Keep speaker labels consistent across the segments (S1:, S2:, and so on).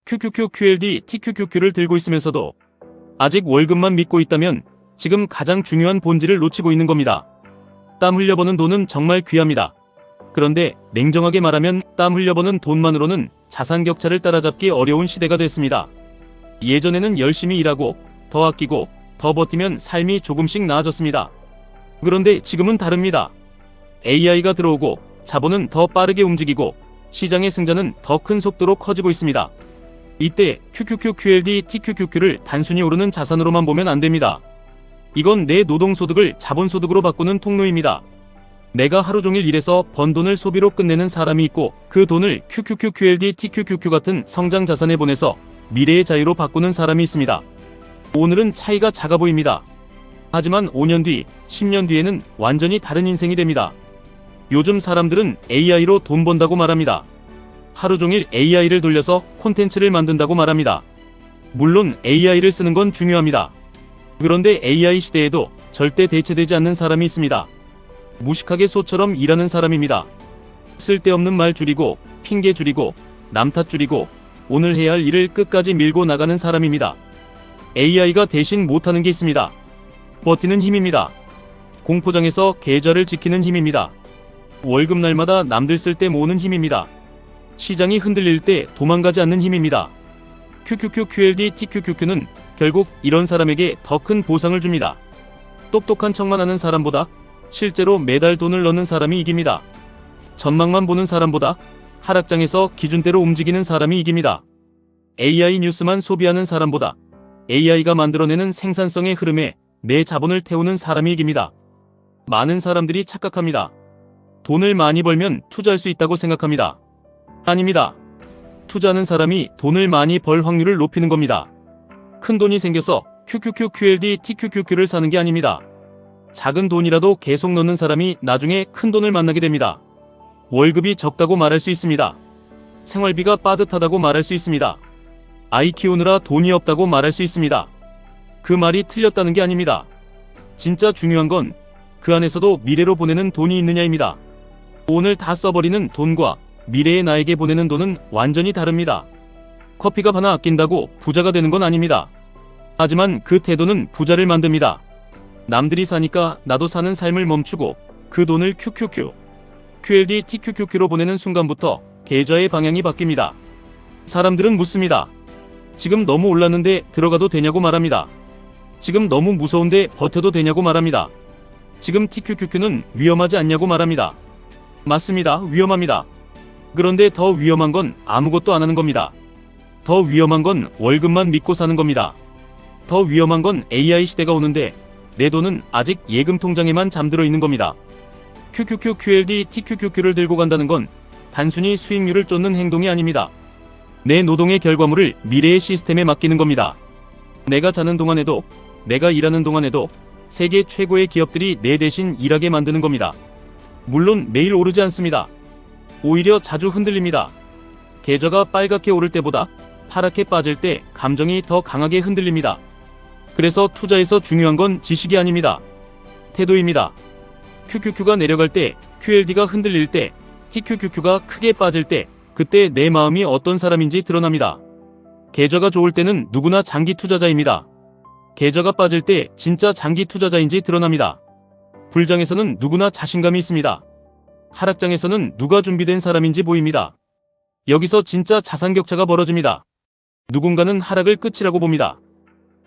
S1: QQQ, QLD, TQQQ를 들고 있으면서도 아직 월급만 믿고 있다면 지금 가장 중요한 본질을 놓치고 있는 겁니다. 땀 흘려버는 돈은 정말 귀합니다. 그런데 냉정하게 말하면 땀 흘려버는 돈만으로는 자산 격차를 따라잡기 어려운 시대가 됐습니다. 예전에는 열심히 일하고 더 아끼고 더 버티면 삶이 조금씩 나아졌습니다. 그런데 지금은 다릅니다. AI가 들어오고 자본은 더 빠르게 움직이고 시장의 승자는 더 큰 속도로 커지고 있습니다. 이때 QQQ, QLD, TQQQ를 단순히 오르는 자산으로만 보면 안 됩니다. 이건 내 노동소득을 자본소득으로 바꾸는 통로입니다. 내가 하루 종일 일해서 번 돈을 소비로 끝내는 사람이 있고 그 돈을 QQQ, QLD, TQQQ 같은 성장 자산에 보내서 미래의 자유로 바꾸는 사람이 있습니다. 오늘은 차이가 작아 보입니다. 하지만 5년 뒤, 10년 뒤에는 완전히 다른 인생이 됩니다. 요즘 사람들은 AI로 돈 번다고 말합니다. 하루 종일 AI를 돌려서 콘텐츠를 만든다고 말합니다. 물론 AI를 쓰는 건 중요합니다. 그런데 AI 시대에도 절대 대체되지 않는 사람이 있습니다. 무식하게 소처럼 일하는 사람입니다. 쓸데없는 말 줄이고 핑계 줄이고 남 탓 줄이고 오늘 해야 할 일을 끝까지 밀고 나가는 사람입니다. AI가 대신 못하는 게 있습니다. 버티는 힘입니다. 공포장에서 계좌를 지키는 힘입니다. 월급날마다 남들 쓸 때 모으는 힘입니다. 시장이 흔들릴 때 도망가지 않는 힘입니다. QQQ, QLD, TQQQ는 결국 이런 사람에게 더 큰 보상을 줍니다. 똑똑한 척만 하는 사람보다 실제로 매달 돈을 넣는 사람이 이깁니다. 전망만 보는 사람보다 하락장에서 기준대로 움직이는 사람이 이깁니다. AI 뉴스만 소비하는 사람보다 AI가 만들어내는 생산성의 흐름에 내 자본을 태우는 사람이 이깁니다. 많은 사람들이 착각합니다. 돈을 많이 벌면 투자할 수 있다고 생각합니다. 아닙니다. 투자하는 사람이 돈을 많이 벌 확률을 높이는 겁니다. 큰 돈이 생겨서 QQQ, QLD, TQQQ를 사는 게 아닙니다. 작은 돈이라도 계속 넣는 사람이 나중에 큰 돈을 만나게 됩니다. 월급이 적다고 말할 수 있습니다. 생활비가 빠듯하다고 말할 수 있습니다. 아이 키우느라 돈이 없다고 말할 수 있습니다. 그 말이 틀렸다는 게 아닙니다. 진짜 중요한 건 그 안에서도 미래로 보내는 돈이 있느냐입니다. 오늘 다 써버리는 돈과 미래의 나에게 보내는 돈은 완전히 다릅니다. 커피값 하나 아낀다고 부자가 되는 건 아닙니다. 하지만 그 태도는 부자를 만듭니다. 남들이 사니까 나도 사는 삶을 멈추고 그 돈을 QQQ, QLD, TQQQ로 보내는 순간부터 계좌의 방향이 바뀝니다. 사람들은 묻습니다. 지금 너무 올랐는데 들어가도 되냐고 말합니다. 지금 너무 무서운데 버텨도 되냐고 말합니다. 지금 TQQQ는 위험하지 않냐고 말합니다. 맞습니다. 위험합니다. 그런데 더 위험한 건 아무것도 안 하는 겁니다. 더 위험한 건 월급만 믿고 사는 겁니다. 더 위험한 건 AI 시대가 오는데 내 돈은 아직 예금 통장에만 잠들어 있는 겁니다. QQQ, QLD, TQQQ를 들고 간다는 건 단순히 수익률을 쫓는 행동이 아닙니다. 내 노동의 결과물을 미래의 시스템에 맡기는 겁니다. 내가 자는 동안에도, 내가 일하는 동안에도 세계 최고의 기업들이 내 대신 일하게 만드는 겁니다. 물론 매일 오르지 않습니다. 오히려 자주 흔들립니다. 계좌가 빨갛게 오를 때보다 파랗게 빠질 때 감정이 더 강하게 흔들립니다. 그래서 투자에서 중요한 건 지식이 아닙니다. 태도입니다. QQQ가 내려갈 때, QLD가 흔들릴 때, TQQQ가 크게 빠질 때 그때 내 마음이 어떤 사람인지 드러납니다. 계좌가 좋을 때는 누구나 장기 투자자입니다. 계좌가 빠질 때 진짜 장기 투자자인지 드러납니다. 불장에서는 누구나 자신감이 있습니다. 하락장에서는 누가 준비된 사람인지 보입니다. 여기서 진짜 자산 격차가 벌어집니다. 누군가는 하락을 끝이라고 봅니다.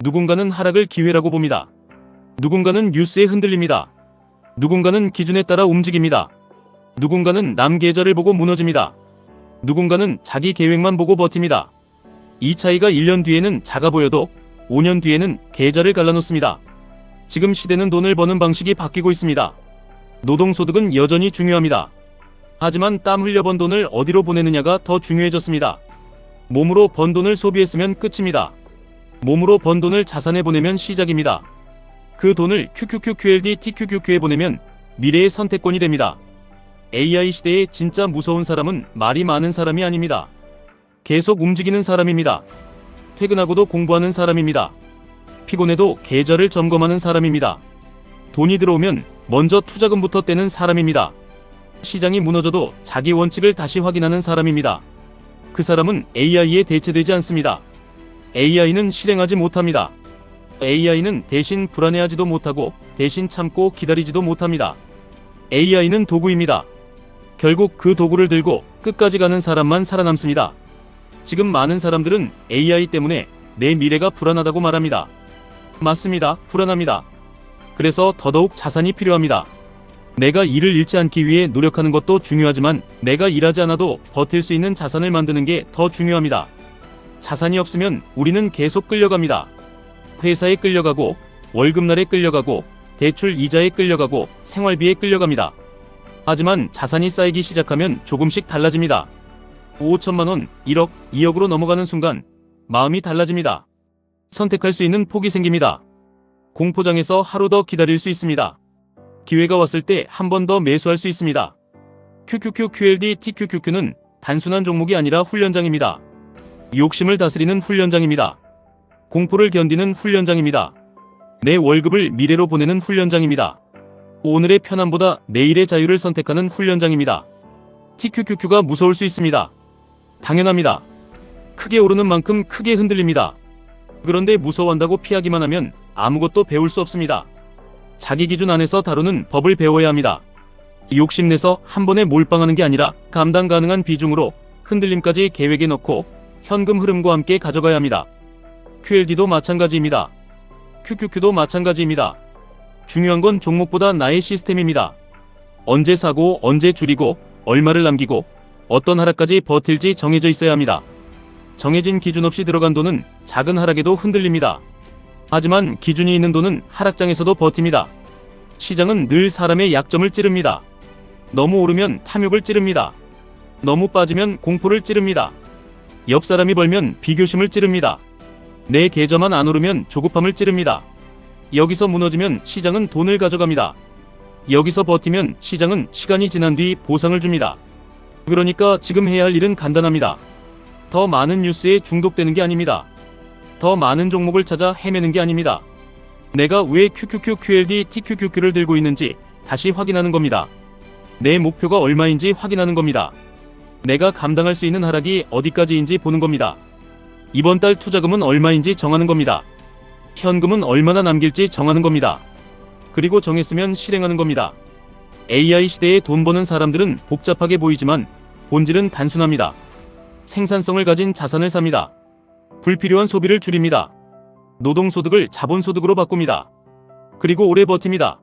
S1: 누군가는 하락을 기회라고 봅니다. 누군가는 뉴스에 흔들립니다. 누군가는 기준에 따라 움직입니다. 누군가는 남 계좌를 보고 무너집니다. 누군가는 자기 계획만 보고 버팁니다. 이 차이가 1년 뒤에는 작아 보여도 5년 뒤에는 계좌를 갈라놓습니다. 지금 시대는 돈을 버는 방식이 바뀌고 있습니다. 노동소득은 여전히 중요합니다. 하지만 땀 흘려 번 돈을 어디로 보내느냐가 더 중요해졌습니다. 몸으로 번 돈을 소비했으면 끝입니다. 몸으로 번 돈을 자산에 보내면 시작입니다. 그 돈을 QQQ, QLD, TQQQ에 보내면 미래의 선택권이 됩니다. AI 시대에 진짜 무서운 사람은 말이 많은 사람이 아닙니다. 계속 움직이는 사람입니다. 퇴근하고도 공부하는 사람입니다. 피곤해도 계좌를 점검하는 사람입니다. 돈이 들어오면 먼저 투자금부터 떼는 사람입니다. 시장이 무너져도 자기 원칙을 다시 확인하는 사람입니다. 그 사람은 AI에 대체되지 않습니다. AI는 실행하지 못합니다. AI는 대신 불안해하지도 못하고 대신 참고 기다리지도 못합니다. AI는 도구입니다. 결국 그 도구를 들고 끝까지 가는 사람만 살아남습니다. 지금 많은 사람들은 AI 때문에 내 미래가 불안하다고 말합니다. 맞습니다. 불안합니다. 그래서 더더욱 자산이 필요합니다. 내가 일을 잃지 않기 위해 노력하는 것도 중요하지만 내가 일하지 않아도 버틸 수 있는 자산을 만드는 게 더 중요합니다. 자산이 없으면 우리는 계속 끌려갑니다. 회사에 끌려가고 월급날에 끌려가고 대출 이자에 끌려가고 생활비에 끌려갑니다. 하지만 자산이 쌓이기 시작하면 조금씩 달라집니다. 5천만 원, 1억, 2억으로 넘어가는 순간 마음이 달라집니다. 선택할 수 있는 폭이 생깁니다. 공포장에서 하루 더 기다릴 수 있습니다. 기회가 왔을 때 한 번 더 매수할 수 있습니다. QQQ, QLD, TQQQ는 단순한 종목이 아니라 훈련장입니다. 욕심을 다스리는 훈련장입니다. 공포를 견디는 훈련장입니다. 내 월급을 미래로 보내는 훈련장입니다. 오늘의 편안보다 내일의 자유를 선택하는 훈련장입니다. TQQQ가 무서울 수 있습니다. 당연합니다. 크게 오르는 만큼 크게 흔들립니다. 그런데 무서워한다고 피하기만 하면 아무것도 배울 수 없습니다. 자기 기준 안에서 다루는 법을 배워야 합니다. 욕심내서 한 번에 몰빵하는 게 아니라 감당 가능한 비중으로 흔들림까지 계획에 넣고 현금 흐름과 함께 가져가야 합니다. QLD도 마찬가지입니다. QQQ도 마찬가지입니다. 중요한 건 종목보다 나의 시스템입니다. 언제 사고 언제 줄이고 얼마를 남기고 어떤 하락까지 버틸지 정해져 있어야 합니다. 정해진 기준 없이 들어간 돈은 작은 하락에도 흔들립니다. 하지만 기준이 있는 돈은 하락장에서도 버팁니다. 시장은 늘 사람의 약점을 찌릅니다. 너무 오르면 탐욕을 찌릅니다. 너무 빠지면 공포를 찌릅니다. 옆 사람이 벌면 비교심을 찌릅니다. 내 계좌만 안 오르면 조급함을 찌릅니다. 여기서 무너지면 시장은 돈을 가져갑니다. 여기서 버티면 시장은 시간이 지난 뒤 보상을 줍니다. 그러니까 지금 해야 할 일은 간단합니다. 더 많은 뉴스에 중독되는 게 아닙니다. 더 많은 종목을 찾아 헤매는 게 아닙니다. 내가 왜 QQQ, QLD, TQQQ를 들고 있는지 다시 확인하는 겁니다. 내 목표가 얼마인지 확인하는 겁니다. 내가 감당할 수 있는 하락이 어디까지인지 보는 겁니다. 이번 달 투자금은 얼마인지 정하는 겁니다. 현금은 얼마나 남길지 정하는 겁니다. 그리고 정했으면 실행하는 겁니다. AI 시대에 돈 버는 사람들은 복잡하게 보이지만 본질은 단순합니다. 생산성을 가진 자산을 삽니다. 불필요한 소비를 줄입니다. 노동소득을 자본소득으로 바꿉니다. 그리고 오래 버팁니다.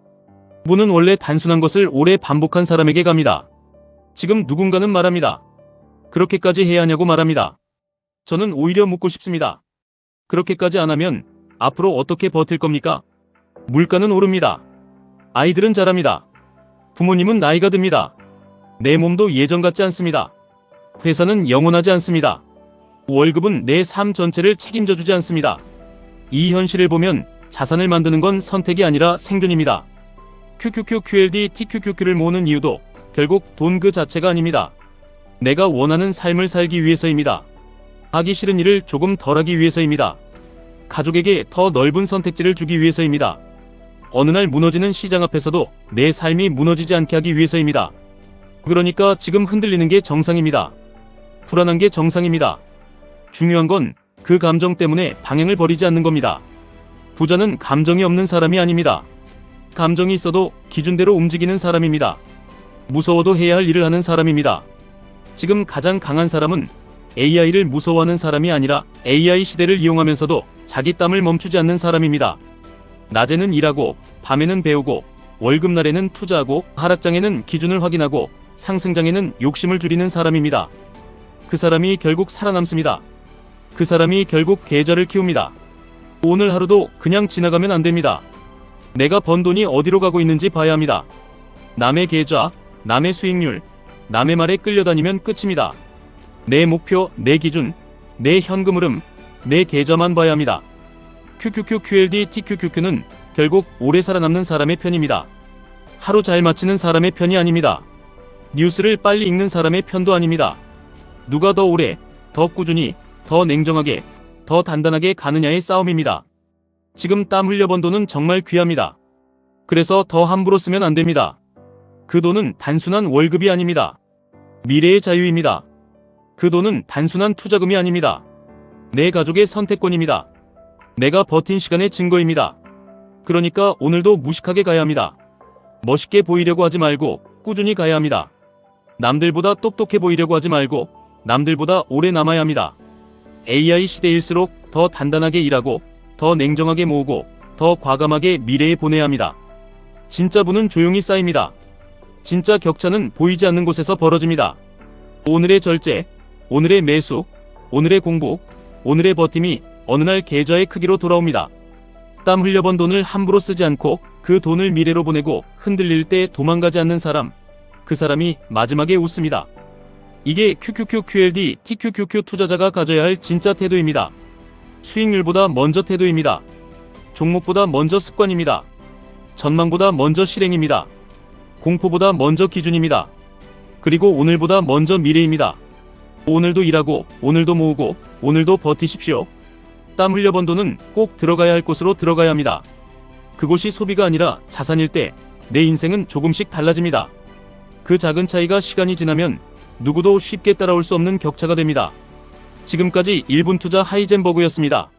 S1: 문은 원래 단순한 것을 오래 반복한 사람에게 갑니다. 지금 누군가는 말합니다. 그렇게까지 해야 하냐고 말합니다. 저는 오히려 묻고 싶습니다. 그렇게까지 안 하면 앞으로 어떻게 버틸 겁니까? 물가는 오릅니다. 아이들은 자랍니다. 부모님은 나이가 듭니다. 내 몸도 예전 같지 않습니다. 회사는 영원하지 않습니다. 월급은 내 삶 전체를 책임져 주지 않습니다. 이 현실을 보면 자산을 만드는 건 선택이 아니라 생존입니다. QQQ, QLD, TQQQ를 모으는 이유도 결국 돈 그 자체가 아닙니다. 내가 원하는 삶을 살기 위해서입니다. 하기 싫은 일을 조금 덜하기 위해서입니다. 가족에게 더 넓은 선택지를 주기 위해서입니다. 어느 날 무너지는 시장 앞에서도 내 삶이 무너지지 않게 하기 위해서입니다. 그러니까 지금 흔들리는 게 정상입니다. 불안한 게 정상입니다. 중요한 건 그 감정 때문에 방향을 버리지 않는 겁니다. 부자는 감정이 없는 사람이 아닙니다. 감정이 있어도 기준대로 움직이는 사람입니다. 무서워도 해야 할 일을 하는 사람입니다. 지금 가장 강한 사람은 AI를 무서워하는 사람이 아니라 AI 시대를 이용하면서도 자기 땀을 멈추지 않는 사람입니다. 낮에는 일하고 밤에는 배우고 월급날에는 투자하고 하락장에는 기준을 확인하고 상승장에는 욕심을 줄이는 사람입니다. 그 사람이 결국 살아남습니다. 그 사람이 결국 계좌를 키웁니다. 오늘 하루도 그냥 지나가면 안 됩니다. 내가 번 돈이 어디로 가고 있는지 봐야 합니다. 남의 계좌, 남의 수익률, 남의 말에 끌려다니면 끝입니다. 내 목표, 내 기준, 내 현금 흐름, 내 계좌만 봐야 합니다. QQQ, QLD, TQQQ는 결국 오래 살아남는 사람의 편입니다. 하루 잘 마치는 사람의 편이 아닙니다. 뉴스를 빨리 읽는 사람의 편도 아닙니다. 누가 더 오래, 더 꾸준히, 더 냉정하게, 더 단단하게 가느냐의 싸움입니다. 지금 땀 흘려 번 돈은 정말 귀합니다. 그래서 더 함부로 쓰면 안 됩니다. 그 돈은 단순한 월급이 아닙니다. 미래의 자유입니다. 그 돈은 단순한 투자금이 아닙니다. 내 가족의 선택권입니다. 내가 버틴 시간의 증거입니다. 그러니까 오늘도 무식하게 가야 합니다. 멋있게 보이려고 하지 말고 꾸준히 가야 합니다. 남들보다 똑똑해 보이려고 하지 말고 남들보다 오래 남아야 합니다. AI 시대일수록 더 단단하게 일하고 더 냉정하게 모으고 더 과감하게 미래에 보내야 합니다. 진짜 부는 조용히 쌓입니다. 진짜 격차는 보이지 않는 곳에서 벌어집니다. 오늘의 절제, 오늘의 매수, 오늘의 공부, 오늘의 버팀이 어느 날 계좌의 크기로 돌아옵니다. 땀 흘려번 돈을 함부로 쓰지 않고 그 돈을 미래로 보내고 흔들릴 때 도망가지 않는 사람, 그 사람이 마지막에 웃습니다. 이게 QQQQLD TQQQ 투자자가 가져야 할 진짜 태도입니다. 수익률보다 먼저 태도입니다. 종목보다 먼저 습관입니다. 전망보다 먼저 실행입니다. 공포보다 먼저 기준입니다. 그리고 오늘보다 먼저 미래입니다. 오늘도 일하고 오늘도 모으고 오늘도 버티십시오. 땀 흘려번 돈은 꼭 들어가야 할 곳으로 들어가야 합니다. 그곳이 소비가 아니라 자산일 때 내 인생은 조금씩 달라집니다. 그 작은 차이가 시간이 지나면 누구도 쉽게 따라올 수 없는 격차가 됩니다. 지금까지 1분 투자 하이젠버그였습니다.